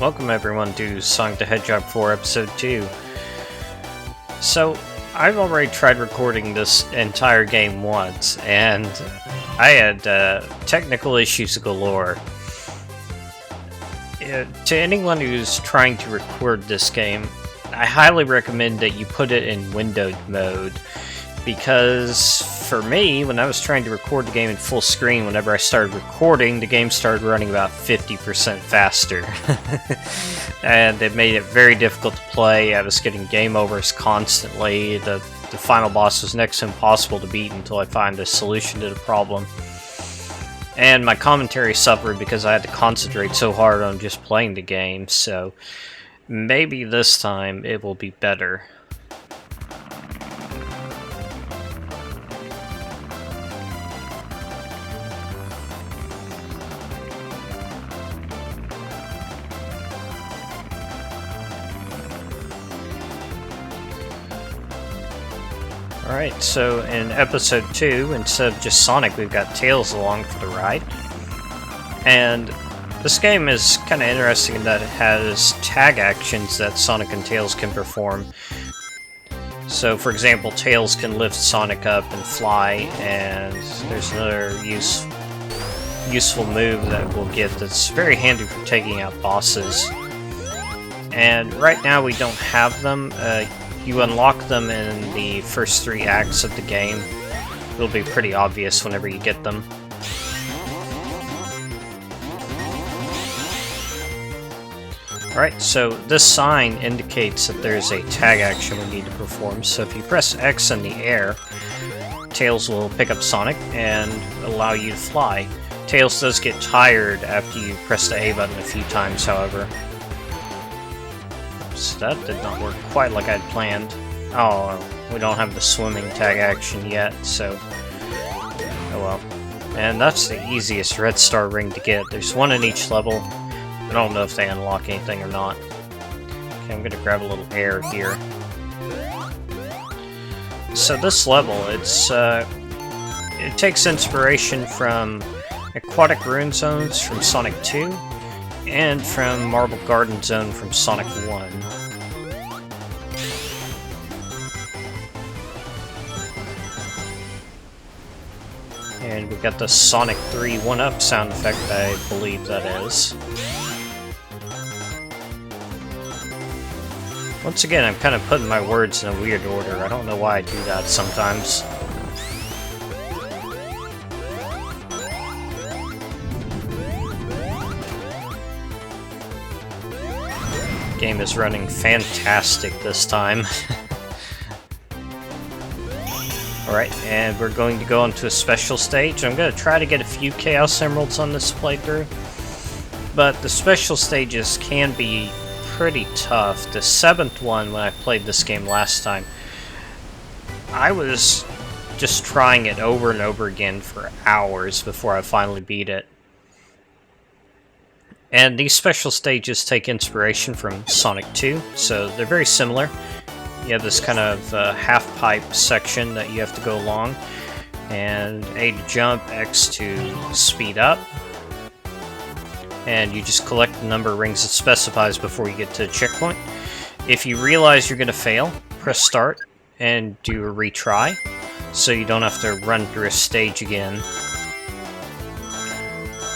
Welcome everyone to Sonic the Hedgehog 4 Episode 2. So, I've already tried recording this entire game once, and I had technical issues galore. To anyone who's trying to record this game, I highly recommend that you put it in windowed mode, because for me, when I was trying to record the game in full screen, whenever I started recording, the game started running about 50% faster. And it made it very difficult to play. I was getting game overs constantly. The final boss was next to impossible to beat until I find a solution to the problem. And my commentary suffered because I had to concentrate so hard on just playing the game, so maybe this time it will be better. Alright, so in episode 2, instead of just Sonic, we've got Tails along for the ride. And this game is kind of interesting in that it has tag actions that Sonic and Tails can perform. So, for example, Tails can lift Sonic up and fly, and there's another useful move that we'll get that's very handy for taking out bosses. And right now we don't have them. You unlock them in the first 3 acts of the game. It'll be pretty obvious whenever you get them. Alright, so this sign indicates that there's a tag action we need to perform. So if you press X in the air, Tails will pick up Sonic and allow you to fly. Tails does get tired after you press the A button a few times, however. So that did not work quite like I'd planned. Oh, we don't have the swimming tag action yet, so oh well. And that's the easiest red star ring to get. There's one in each level. I don't know if they unlock anything or not. Okay, I'm gonna grab a little air here. So this level, it takes inspiration from Aquatic Ruin Zones from Sonic 2, and from Marble Garden Zone from Sonic 1. And we got the Sonic 3 1-up sound effect, I believe that is. Once again, I'm kind of putting my words in a weird order. I don't know why I do that sometimes. Game is running fantastic this time. Alright, and we're going to go into a special stage. I'm going to try to get a few Chaos Emeralds on this playthrough, but the special stages can be pretty tough. The 7th one, when I played this game last time, I was just trying it over and over again for hours before I finally beat it. And these special stages take inspiration from Sonic 2, so they're very similar. You have this kind of half-pipe section that you have to go along, and A to jump, X to speed up. And you just collect the number of rings it specifies before you get to the checkpoint. If you realize you're going to fail, press start and do a retry, so you don't have to run through a stage again.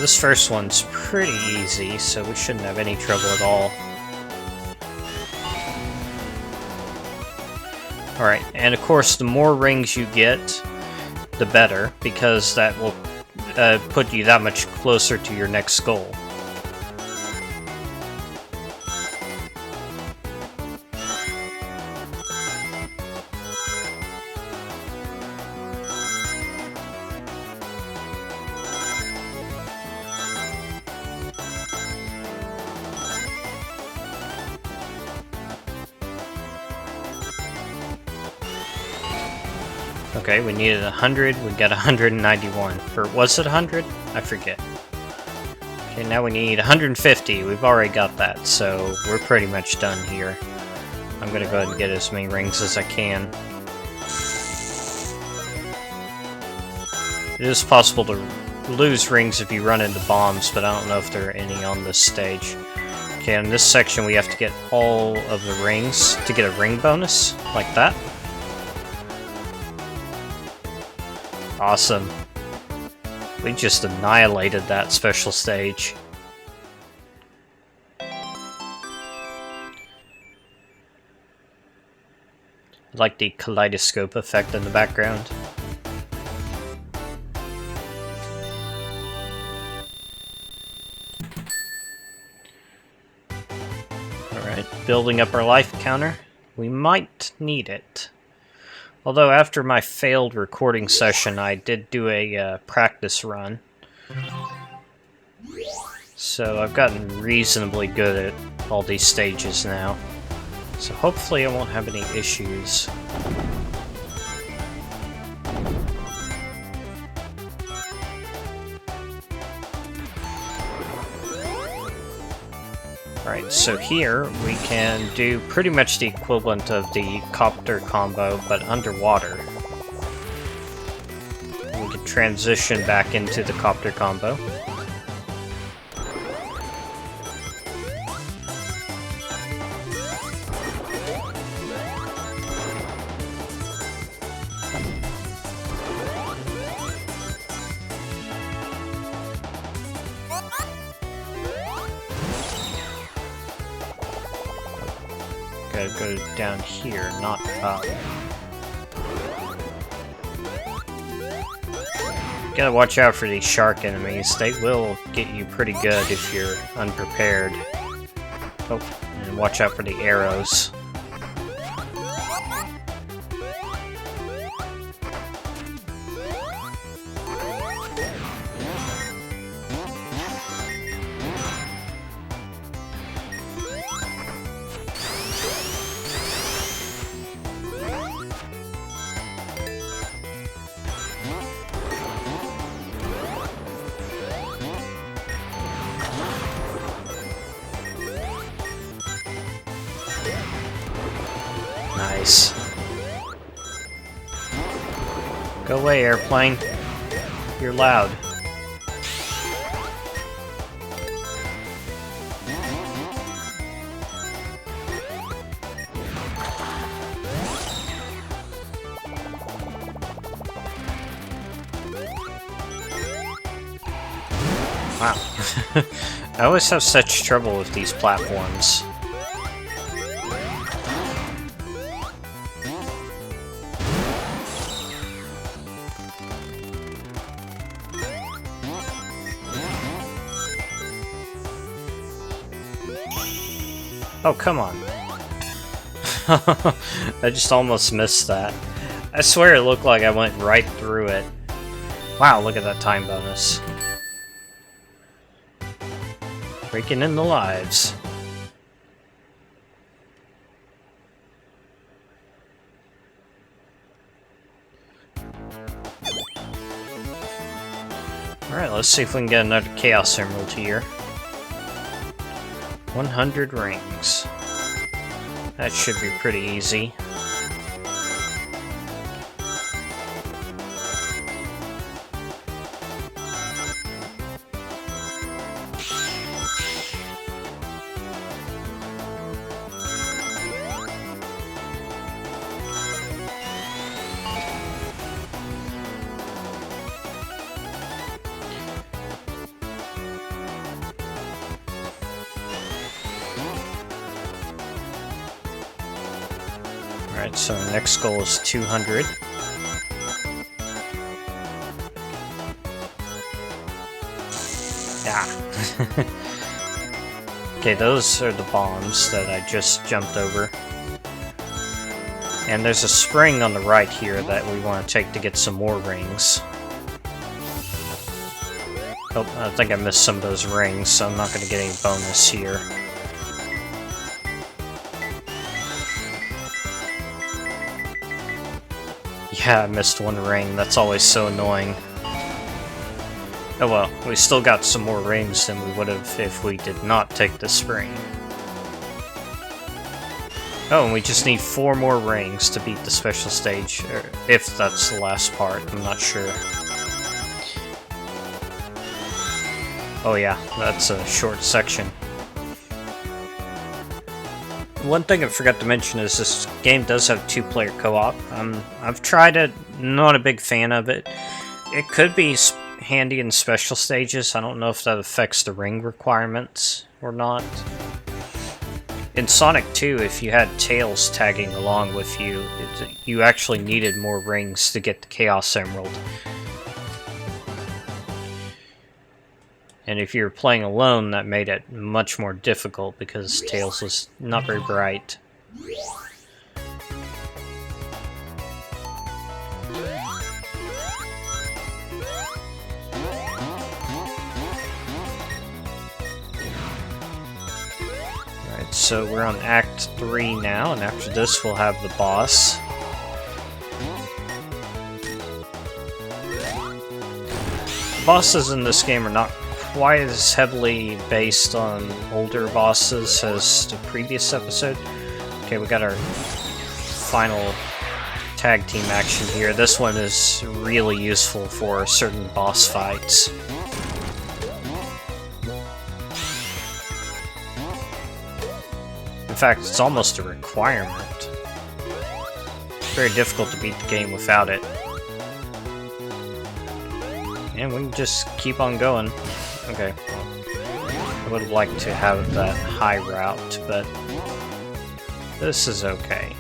This first one's pretty easy, so we shouldn't have any trouble at all. Alright, and of course the more rings you get, the better, because that will put you that much closer to your next goal. Okay, we needed 100, we got 191. Or was it 100? I forget. Okay, now we need 150. We've already got that, so we're pretty much done here. I'm gonna go ahead and get as many rings as I can. It is possible to lose rings if you run into bombs, but I don't know if there are any on this stage. Okay, in this section we have to get all of the rings to get a ring bonus, like that. Awesome. We just annihilated that special stage. I like the kaleidoscope effect in the background. Alright, building up our life counter. We might need it. Although after my failed recording session, I did do a practice run. So I've gotten reasonably good at all these stages now. So hopefully I won't have any issues. Alright, so here we can do pretty much the equivalent of the copter combo, but underwater. We can transition back into the copter combo. Gotta go down here, not up. Gotta watch out for these shark enemies. They will get you pretty good if you're unprepared. Oh, and watch out for the arrows. Nice. Go away, airplane. You're loud. Wow. I always have such trouble with these platforms. Oh, come on. I just almost missed that. I swear it looked like I went right through it. Wow, look at that time bonus. Breaking in the lives. Alright, let's see if we can get another Chaos Emerald here. 100 rings. That should be pretty easy. Alright, so our next goal is 200. Yeah. Okay, those are the bombs that I just jumped over. And there's a spring on the right here that we want to take to get some more rings. Oh, I think I missed some of those rings, so I'm not going to get any bonus here. Yeah, I missed one ring. That's always so annoying. Oh well, we still got some more rings than we would have if we did not take the spring. Oh, and we just need 4 more rings to beat the special stage, or if that's the last part, I'm not sure. Oh yeah, that's a short section. one thing I forgot to mention is this game does have two-player co-op. I've tried it, not a big fan of it. It could be handy in special stages. I don't know if that affects the ring requirements or not. In Sonic 2, if you had Tails tagging along with you, you actually needed more rings to get the Chaos Emerald. And if you were playing alone, that made it much more difficult because Tails was not very bright. Alright, so we're on Act 3 now, and after this we'll have the boss. The bosses in this game are not quite as heavily based on older bosses as the previous episode. Okay, we got our final tag team action here. This one is really useful for certain boss fights. In fact, it's almost a requirement. It's very difficult to beat the game without it. And we can just keep on going. Okay, well, I would have liked to have that high route, but this is okay.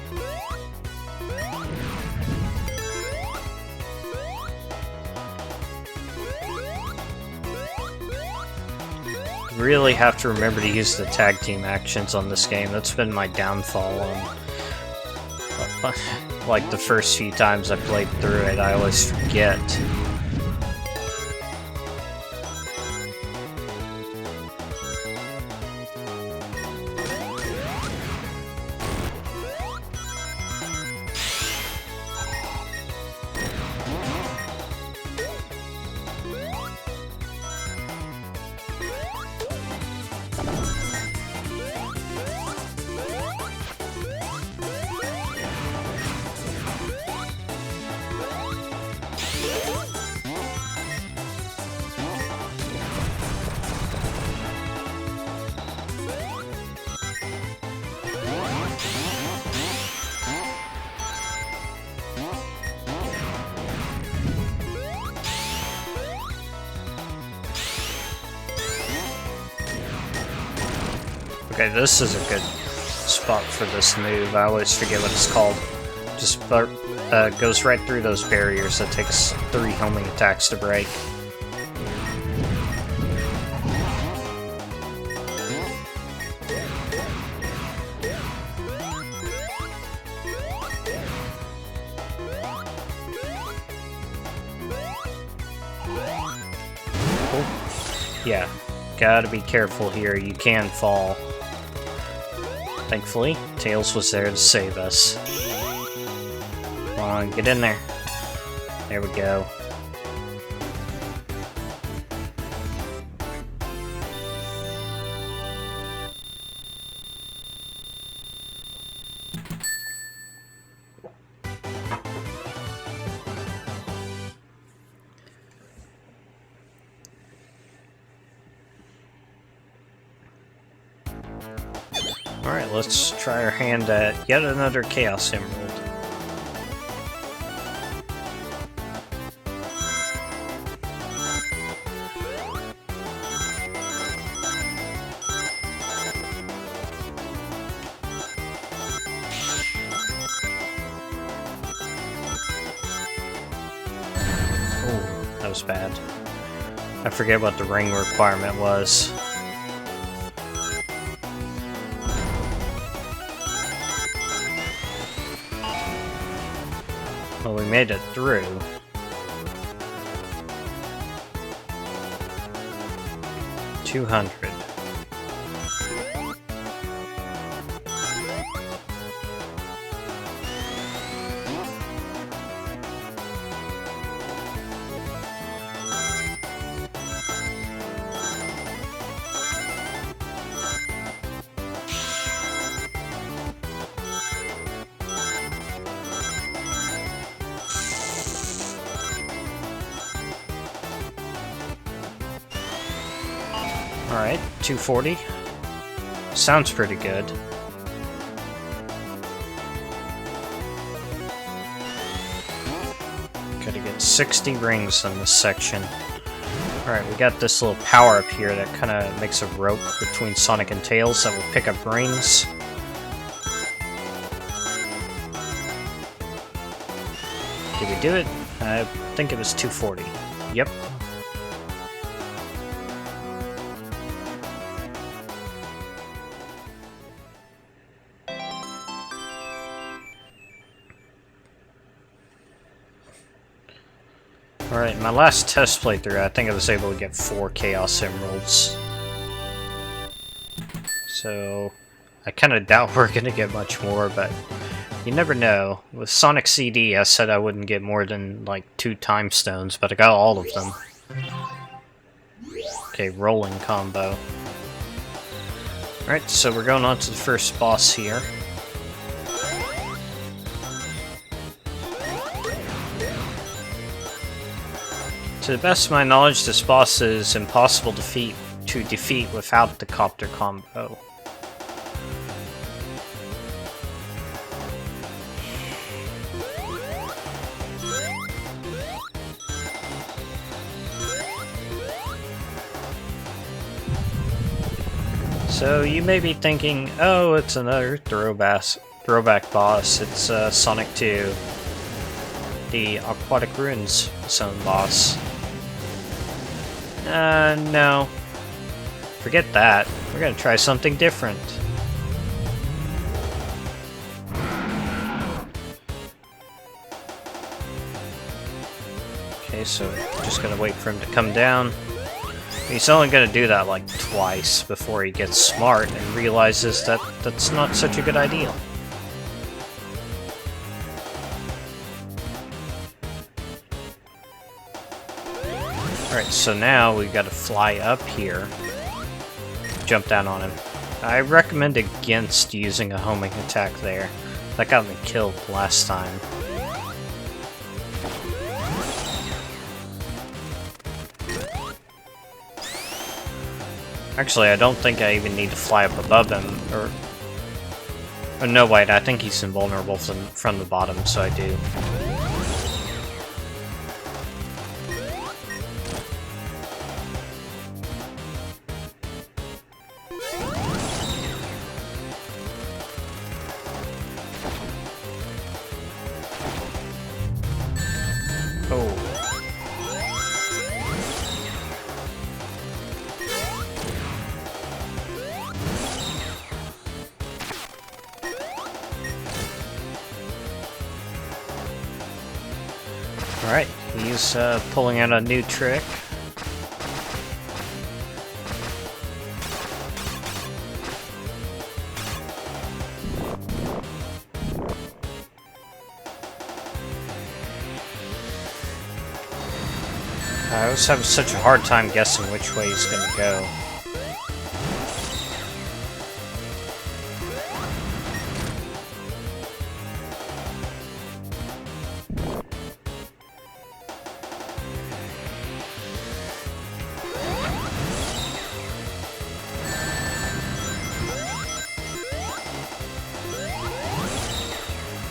Really have to remember to use the tag team actions on this game. That's been my downfall on like the first few times I played through it. I always forget. Okay, this is a good spot for this move. I always forget what it's called. Just goes right through those barriers. That takes 3 homing attacks to break. Oh, yeah, gotta be careful here. You can fall. Thankfully, Tails was there to save us. Come on, get in there. There we go. Alright, let's try our hand at yet another Chaos Emerald. Oh, that was bad. I forget what the ring requirement was. Well, we made it through. $200. Alright, 240. Sounds pretty good. 60 rings in this section. Alright, we got this little power up here that kind of makes a rope between Sonic and Tails that will pick up rings. Did we do it? I think it was 240. Yep. Alright, my last test playthrough, I think I was able to get 4 Chaos Emeralds. So, I kind of doubt we're going to get much more, but you never know. With Sonic CD, I said I wouldn't get more than, like, 2 Time Stones, but I got all of them. Okay, rolling combo. Alright, so we're going on to the first boss here. To the best of my knowledge, this boss is impossible to defeat without the copter combo. So you may be thinking, oh, it's another throwback boss. It's Sonic 2, the Aquatic Ruins zone boss. No. Forget that. We're gonna try something different. Okay, so just gonna wait for him to come down. He's only gonna do that like twice before he gets smart and realizes that that's not such a good idea. Alright, so now we've got to fly up here, jump down on him. I recommend against using a homing attack there. That got me killed last time. Actually, I don't think I even need to fly up above him, or no, wait, I think he's invulnerable from the bottom, so I do. Alright, he's pulling out a new trick. I always have such a hard time guessing which way he's gonna go.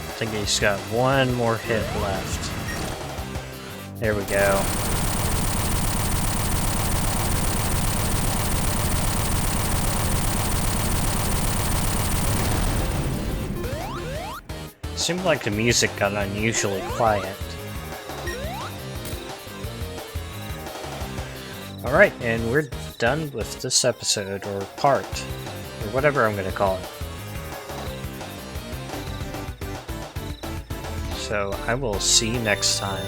I think he's got one more hit left. There we go. Seemed like the music got unusually quiet. Alright, and we're done with this episode, or part, or whatever I'm gonna call it. So, I will see you next time.